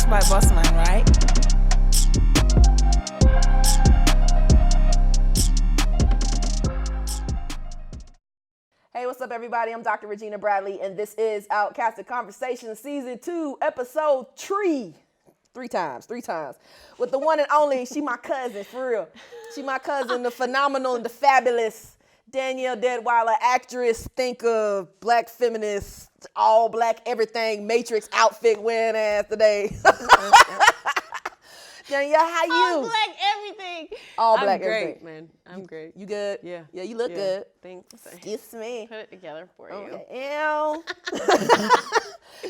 Boss Man, right? Hey, what's up, everybody? I'm Dr. Regina Bradley, and this is OutKasted Conversations, Season 2, Episode 3. Three times. With the one and only, she my cousin, for real. She my cousin, the phenomenal and the fabulous Danielle Deadwyler, actress, thinker, black feminist, all black everything, Matrix outfit wearing ass today. Danielle, how you? All black everything. All black I'm great, everything. man. I'm great. You good? Yeah. Yeah, you look good. Thanks. Excuse me. Put it together for you. Okay.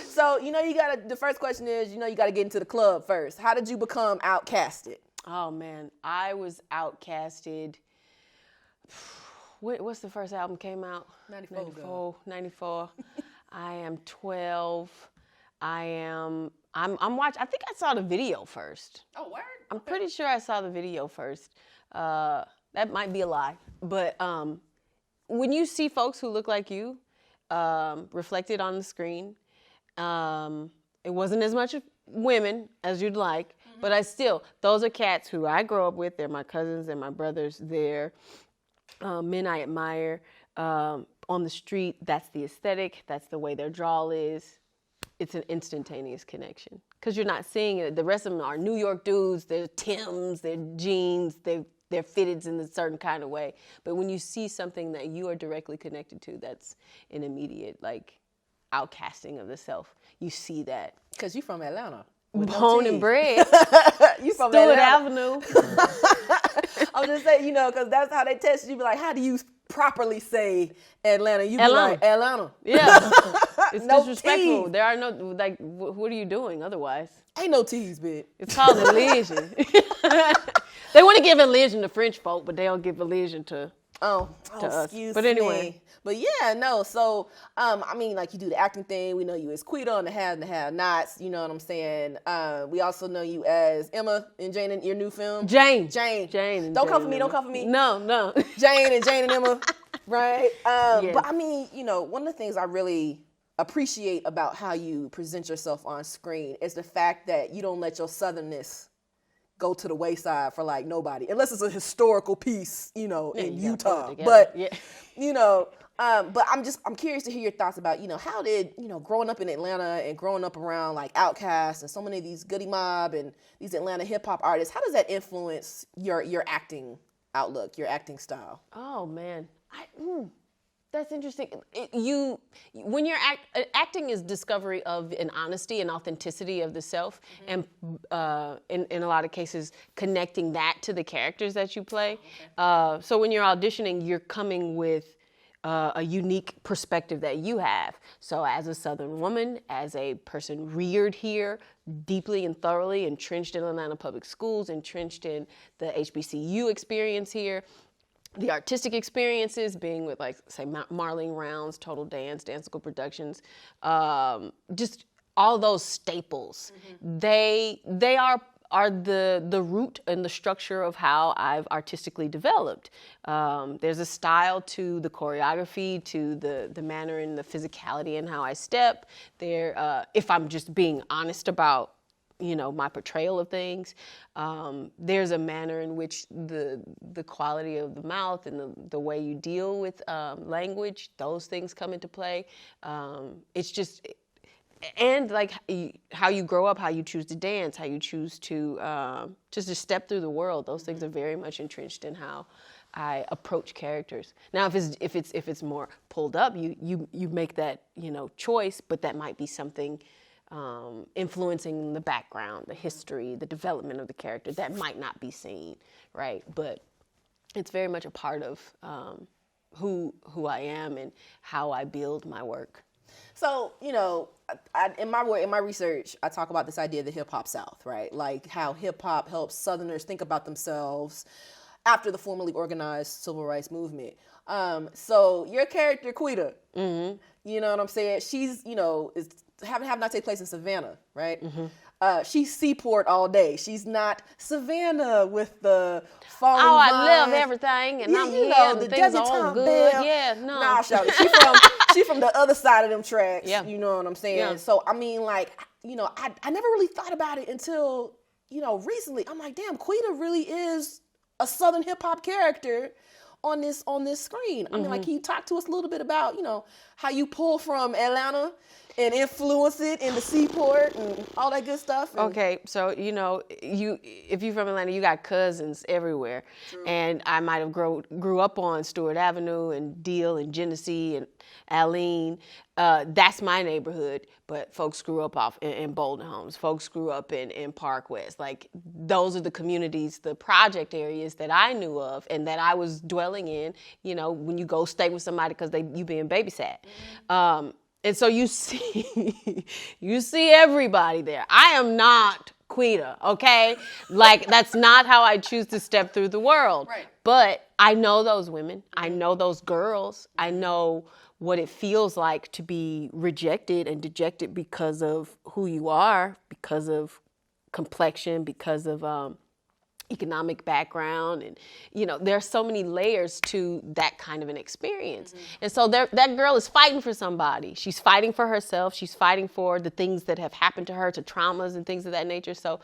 So, the first question is, you got to get into the club first. How did you become outcasted? Oh, man. I was outcasted. What's the first album came out? 94. I am 12. I'm watching. I think I saw the video first. Oh, word? I'm pretty sure I saw the video first. That might be a lie. But when you see folks who look like you reflected on the screen, it wasn't as much women as you'd like, but those are cats who I grow up with. They're my cousins and my brothers. They're men I admire. On the street, that's the aesthetic. That's the way their drawl is. It's an instantaneous connection because you're not seeing it. The rest of them are New York dudes. They're Timbs, they're jeans, they're fitted in a certain kind of way. But when you see something that you are directly connected to, that's an immediate outcasting of the self. You see that. Because you from Atlanta. Born and bred. You from Stewart Atlanta. Avenue. I'm just saying, because that's how they test you. Be like, how do you properly say Atlanta? You be Atlanta. like, Atlanta. Yeah. It's No disrespectful. T's. There are no, what are you doing otherwise? Ain't no T's, bitch. It's called elision. They want to give elision to French folk, but they don't give elision to us. Excuse But anyway. me. But yeah, no. So, you do the acting thing. We know you as Quita on the Have and the Have Nots. You know what I'm saying? We also know you as Emma and Jane in your new film. Jane. Don't come for me. No. Jane and Emma, right? Yes. But one of the things I really appreciate about how you present yourself on screen is the fact that you don't let your southernness go to the wayside for nobody, unless it's a historical piece, in Utah. But but I'm curious to hear your thoughts about, how did, growing up in Atlanta and growing up around OutKast and so many of these Goody Mob and these Atlanta hip hop artists, how does that influence your acting outlook, your acting style? Oh man, that's interesting. When you're acting is discovery of an honesty and authenticity of the self, and in a lot of cases connecting that to the characters that you play. So when you're auditioning, you're coming with a unique perspective that you have. So as a Southern woman, as a person reared here, deeply and thoroughly entrenched in Atlanta public schools, entrenched in the HBCU experience here, the artistic experiences, being with say Marlene Rounds, Total Dance, Dance School Productions, just all those staples. They are the root and the structure of how I've artistically developed. There's a style to the choreography, to the manner and the physicality and how I step. If I'm just being honest about my portrayal of things, there's a manner in which the quality of the mouth and the way you deal with language, those things come into play. It's just, and how you grow up, how you choose to dance, how you choose to just step through the world. Those things are very much entrenched in how I approach characters. Now, if it's more pulled up, you make that choice, but that might be something influencing the background, the history, the development of the character that might not be seen, right? But it's very much a part of who I am and how I build my work. So, in my research, I talk about this idea of the hip hop South, right? Like how hip hop helps Southerners think about themselves after the formally organized civil rights movement. So your character Quita, you know what I'm saying? She's, is have not take place in Savannah, right? She's Seaport all day. She's not Savannah with the falling vines. I love everything, and I'm here, and the things are all good. Bell. Yeah, no. Nah, Shawty, she from the other side of them tracks. Yeah. You know what I'm saying? Yeah. So, I never really thought about it until, recently. I'm like, damn, Quita really is a Southern hip hop character on this screen. I mean, like, can you talk to us a little bit about, how you pull from Atlanta and influence it in the Seaport and all that good stuff? Okay, so if you're from Atlanta, you got cousins everywhere. True. And I might have grew up on Stewart Avenue and Deal and Genesee and Alene. That's my neighborhood, but folks grew up off in Bolden Homes. Folks grew up in Park West. Like, those are the communities, the project areas that I knew of and that I was dwelling in, when you go stay with somebody because you being babysat. And so you see everybody there. I am not Quita, okay? Like, that's not how I choose to step through the world. Right. But I know those women. I know those girls. I know what it feels like to be rejected and dejected because of who you are, because of complexion, because of economic background, and there are so many layers to that kind of an experience. And so that girl is fighting for somebody. She's fighting for herself. She's fighting for the things that have happened to her, to traumas and things of that nature. So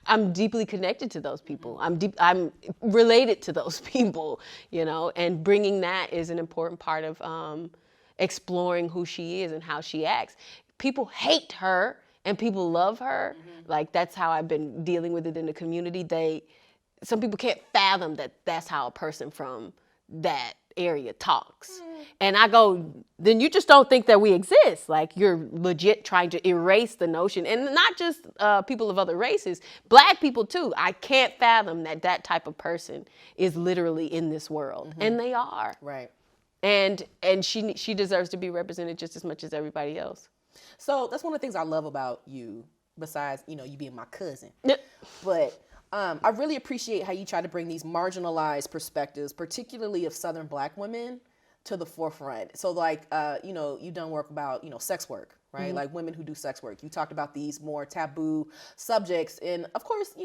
I'm deeply connected to those people. I'm related to those people, and bringing that is an important part of exploring who she is and how she acts. People hate her and people love her. Like, that's how I've been dealing with it in the community. Some people can't fathom that that's how a person from that area talks. And I go, then you just don't think that we exist. Like, you're legit trying to erase the notion. And not just people of other races, Black people too. I can't fathom that type of person is literally in this world. And they are. Right. And she deserves to be represented just as much as everybody else. So that's one of the things I love about you, besides, you being my cousin. But I really appreciate how you try to bring these marginalized perspectives, particularly of Southern Black women, to the forefront. So, like, you've done work about, sex work, right? Like, women who do sex work. You talked about these more taboo subjects. And, of course,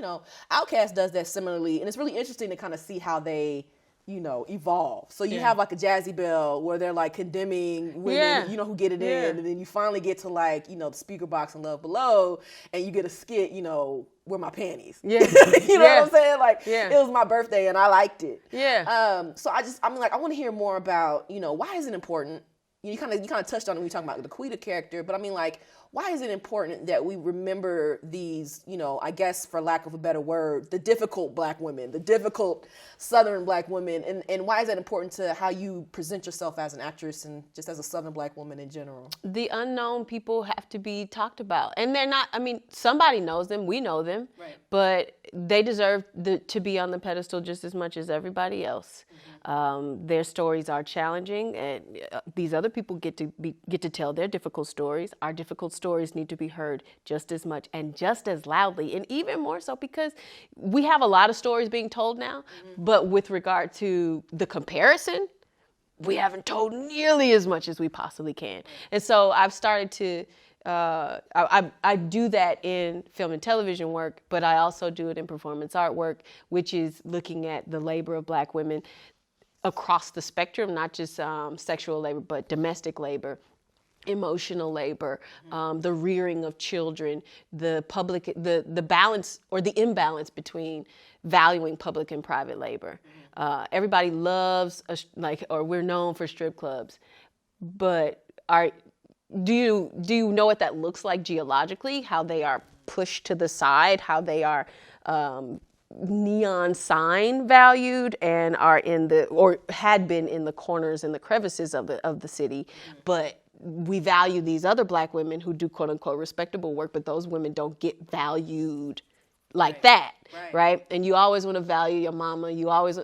OutKast does that similarly. And it's really interesting to kind of see how they evolve. So you have like a Jazzy Bell where they're like condemning women, who get it in, and then you finally get to like, the Speaker Box and Love Below, and you get a skit, Where My Panties. Yeah. You know what I'm saying? Like, it was my birthday and I liked it. Yeah. So I want to hear more about, why is it important? You kind of touched on it when you talking about the Quita character, but I mean, like, why is it important that we remember these, I guess for lack of a better word, the difficult Black women, the difficult Southern Black women, and why is that important to how you present yourself as an actress and just as a Southern Black woman in general? The unknown people have to be talked about. And they're not, somebody knows them, we know them, right. But they deserve to be on the pedestal just as much as everybody else. Their stories are challenging, and these other people get to tell their difficult stories. Our difficult stories need to be heard just as much and just as loudly, and even more so because we have a lot of stories being told now, but with regard to the comparison, we haven't told nearly as much as we possibly can. And so I've started to, I do that in film and television work, but I also do it in performance art work, which is looking at the labor of Black women across the spectrum, not just sexual labor, but domestic labor, emotional labor, the rearing of children, the balance or the imbalance between valuing public and private labor. Everybody loves, or we're known for strip clubs, but do you know what that looks like geologically? How they are pushed to the side, how they are neon sign valued and are had been in the corners and the crevices of the city, but we value these other Black women who do quote unquote respectable work, but those women don't get valued like that, right? And you always want to value your mama. You always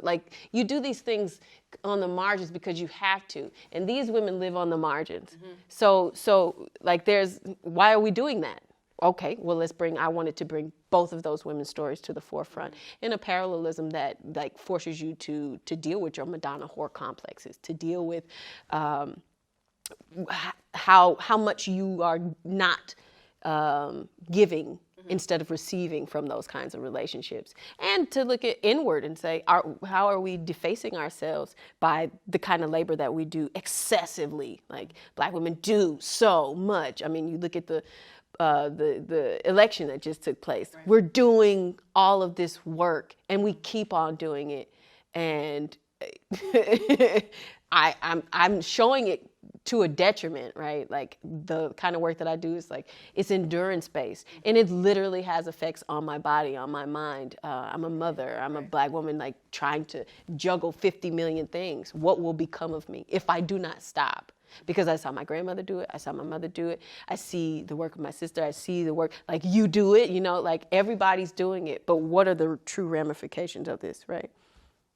you do these things on the margins because you have to, and these women live on the margins. So why are we doing that? Okay, well, I wanted to bring both of those women's stories to the forefront in a parallelism that forces you to deal with your Madonna whore complexes, to deal with how much you are not giving instead of receiving from those kinds of relationships. And to look at inward and say, how are we defacing ourselves by the kind of labor that we do excessively? Like, Black women do so much. I mean, you look at the election that just took place. Right. We're doing all of this work, and we keep on doing it. And I'm showing it to a detriment, right? Like, the kind of work that I do is like, it's endurance based, and it literally has effects on my body, on my mind. I'm a mother, I'm a Black woman, like, trying to juggle 50 million things. What will become of me if I do not stop? Because I saw my grandmother do it, I saw my mother do it, I see the work of my sister, I see the work, like, you do it, you know, like, everybody's doing it. But what are the true ramifications of this, right?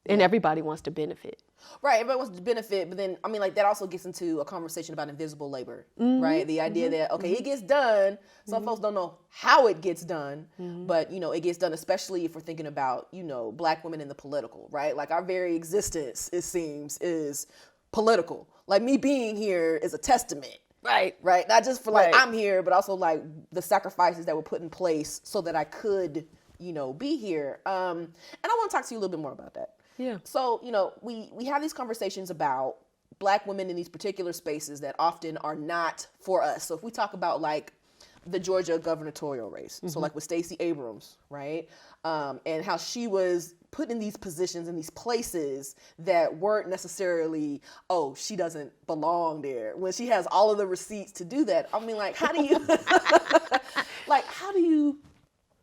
And everybody wants to benefit. Right, everybody wants to benefit, but then, I mean, like, that also gets into a conversation about invisible labor, right? The idea that, okay, it gets done. Some folks don't know how it gets done, but, you know, it gets done, especially if we're thinking about, you know, Black women in the political, right? Like, our very existence, it seems, is political. Like, me being here is a testament. Right. Not just for, like, I'm here, but also, like, the sacrifices that were put in place so that I could, you know, be here. And I want to talk to you a little bit more about that. Yeah. So, you know, we have these conversations about Black women in these particular spaces that often are not for us. So if we talk about, like, the Georgia gubernatorial race, so like with Stacey Abrams, right? And how she was put in these positions, in these places that weren't necessarily, oh, she doesn't belong there, when she has all of the receipts to do that. I mean, like, how do you, like, how do you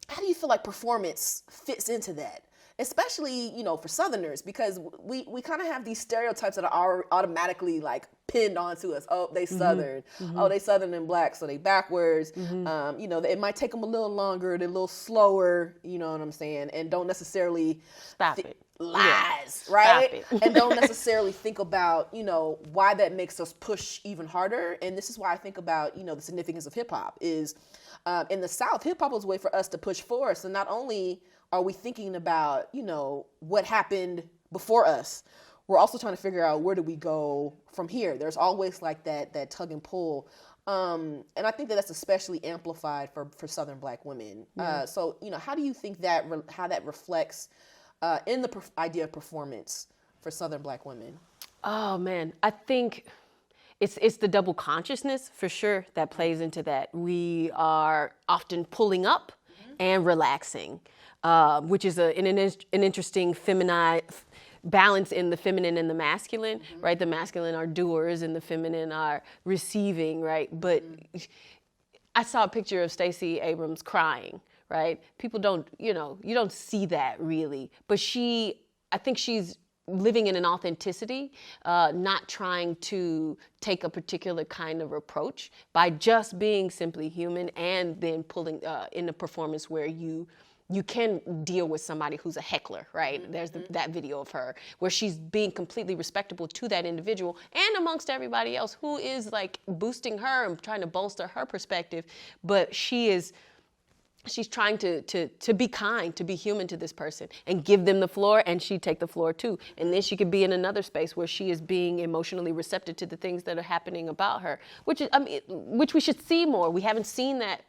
feel like performance fits into that? Especially, you know, for Southerners, because we kind of have these stereotypes that are automatically, like, pinned onto us. Oh, they Southern. Oh, they Southern and Black, so they backwards. You know, it might take them a little longer, they're a little slower, you know what I'm saying, and don't necessarily lies, right? And don't necessarily think about, you know, why that makes us push even harder. And this is why I think about, you know, the significance of hip hop is in the South, hip hop was a way for us to push forward. So not only are we thinking about, you know, what happened before us, we're also trying to figure out, where do we go from here? There's always, like, that tug and pull. And I think that's especially amplified for Southern Black women. So, you know, how do you think that, how that reflects in the idea of performance for Southern Black women? Oh, man, I think it's the double consciousness, for sure, that plays into that. We are often pulling up and relaxing. Which is an interesting feminine balance in the feminine and the masculine, right? The masculine are doers and the feminine are receiving, right? But I saw a picture of Stacey Abrams crying, right? People don't, you know, you don't see that really. But I think she's living in an authenticity, not trying to take a particular kind of approach by just being simply human, and then pulling in a performance where you can deal with somebody who's a heckler, right? There's that video of her where she's being completely respectable to that individual and amongst everybody else who is, like, boosting her and trying to bolster her perspective. But she's trying to be kind, to be human to this person and give them the floor, and she take the floor too. And then she could be in another space where she is being emotionally receptive to the things that are happening about her, which we should see more. We haven't seen that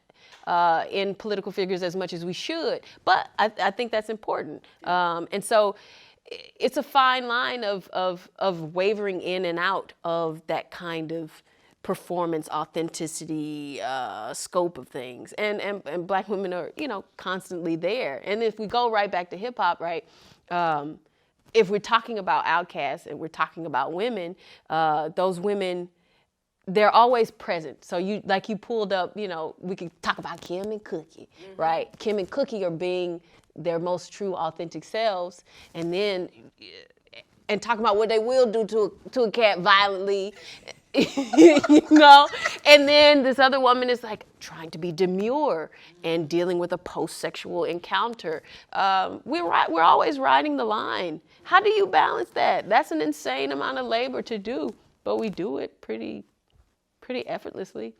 in political figures as much as we should, but I think that's important. And so it's a fine line of wavering in and out of that kind of performance, authenticity, scope of things. And Black women are, you know, constantly there. And if we go right back to hip hop, right, if we're talking about outcasts and we're talking about women, those women, they're always present. So you pulled up, you know, we could talk about Kim and Cookie, right? Kim and Cookie are being their most true, authentic selves, and talking about what they will do to a cat violently, you know? And then this other woman is, like, trying to be demure and dealing with a post-sexual encounter. We're always riding the line. How do you balance that? That's an insane amount of labor to do, but we do it pretty effortlessly.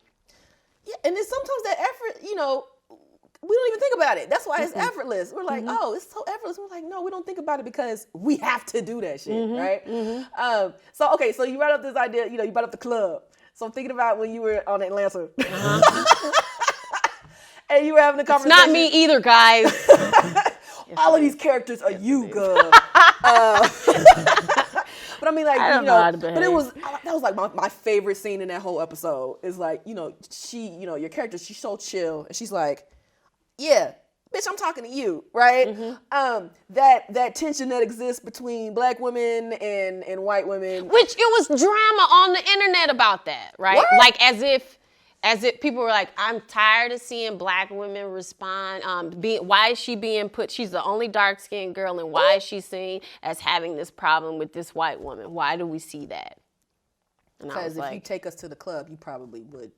Yeah, and then sometimes that effort, you know, we don't even think about it. That's why it's effortless. We're like, oh, it's so effortless. We're like, no, we don't think about it because we have to do that shit, right? So you brought up this idea, you know, you brought up the club. So I'm thinking about when you were on Atlanta. and you were having a It's conversation. not me either, guys. All of these characters are you, girl. But I mean, like, I don't you know how know, to behave. but that was like my favorite scene in that whole episode is like, you know, your character, she's so chill, and she's like, yeah, bitch, I'm talking to you, right? Mm-hmm. That tension that exists between black women and white women. Which it was drama on the internet about that, right? What? Like as if people were like, I'm tired of seeing black women respond. Why is she being put? She's the only dark-skinned girl, and why is she seen as having this problem with this white woman? Why do we see that? Because if you take us to the club, you probably would.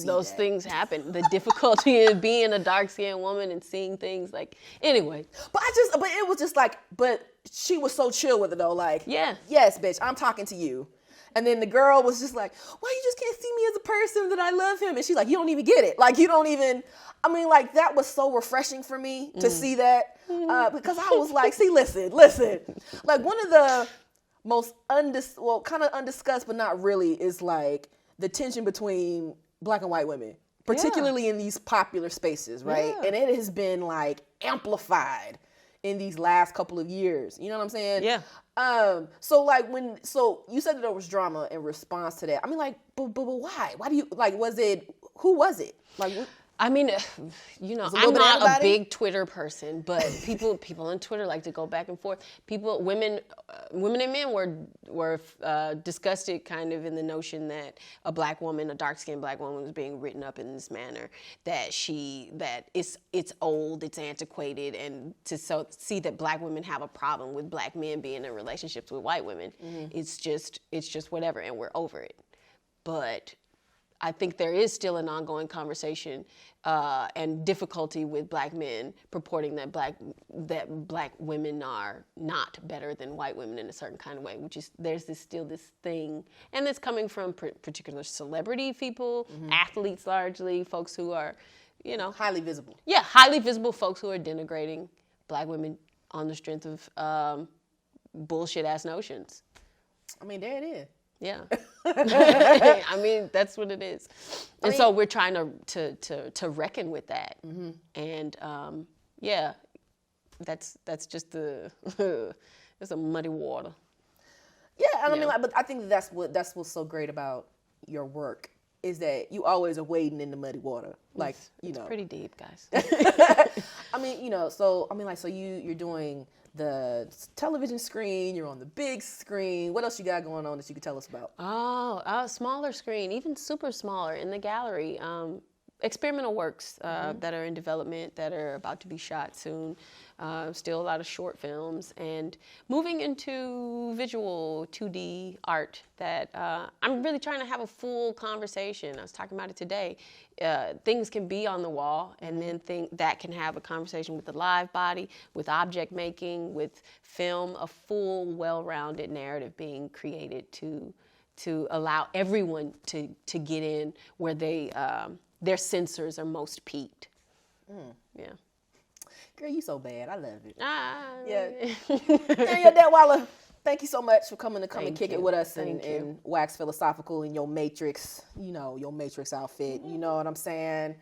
Those things happen. The difficulty of being a dark-skinned woman and seeing things like, anyway. But it was just like, but she was so chill with it though. Like, Yeah. yes, bitch, I'm talking to you. And then the girl was just like, well, you just can't see me as a person that I love him. And she's like, you don't even get it. Like, you don't even, I mean, like, that was so refreshing for me to see that. Because I was like, see, listen. Like, one of the most kind of undiscussed, but not really, is like the tension between black and white women, particularly in these popular spaces, right? Yeah. And it has been like amplified in these last couple of years. You know what I'm saying? Yeah. So you said that there was drama in response to that. I mean, like, but why? Why do you, like, who was it? Like, I mean, you know, Was it a little I'm bit of not a everybody? big Twitter person, but people on Twitter like to go back and forth. Women and men were disgusted kind of in the notion that a black woman, a dark-skinned black woman, was being written up in this manner, that it's old, it's antiquated, and to see that black women have a problem with black men being in relationships with white women, it's just whatever, and we're over it. But I think there is still an ongoing conversation and difficulty with black men purporting that black women are not better than white women in a certain kind of way, which is there's still this thing, and it's coming from particular celebrity people, athletes largely, folks who are, you know, highly visible. Yeah, highly visible folks who are denigrating black women on the strength of bullshit ass notions. I mean, there it is. Yeah. I mean, that's what it is. And so we're trying to reckon with that. And yeah, that's just it's a muddy water. Yeah, and I mean, like, but I think that's what's so great about your work is that you always are wading in the muddy water. Like, you know. It's pretty deep, guys. I mean, you know, so you're doing the television screen, you're on the big screen. What else you got going on that you could tell us about? Oh, smaller screen, even super smaller in the gallery. Experimental works that are in development, that are about to be shot soon. Still a lot of short films, and moving into visual 2D art that I'm really trying to have a full conversation. I was talking about it today. Things can be on the wall, and then that can have a conversation with the live body, with object making, with film, a full, well-rounded narrative being created to allow everyone to get in where their sensors are most peaked. Yeah. Girl, you so bad. I love it. Yeah. Danielle Deadwyler, thank you so much for coming and kick it with us Thank you. and wax philosophical in your Matrix, your Matrix outfit. You know what I'm saying?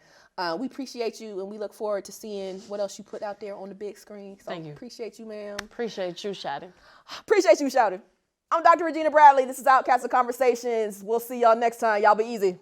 We appreciate you, and we look forward to seeing what else you put out there on the big screen. So Thank you. Appreciate you, ma'am. Appreciate you, Shawty. Appreciate you, Shawty. I'm Dr. Regina Bradley. This is OutKasted Conversations. We'll see y'all next time. Y'all be easy.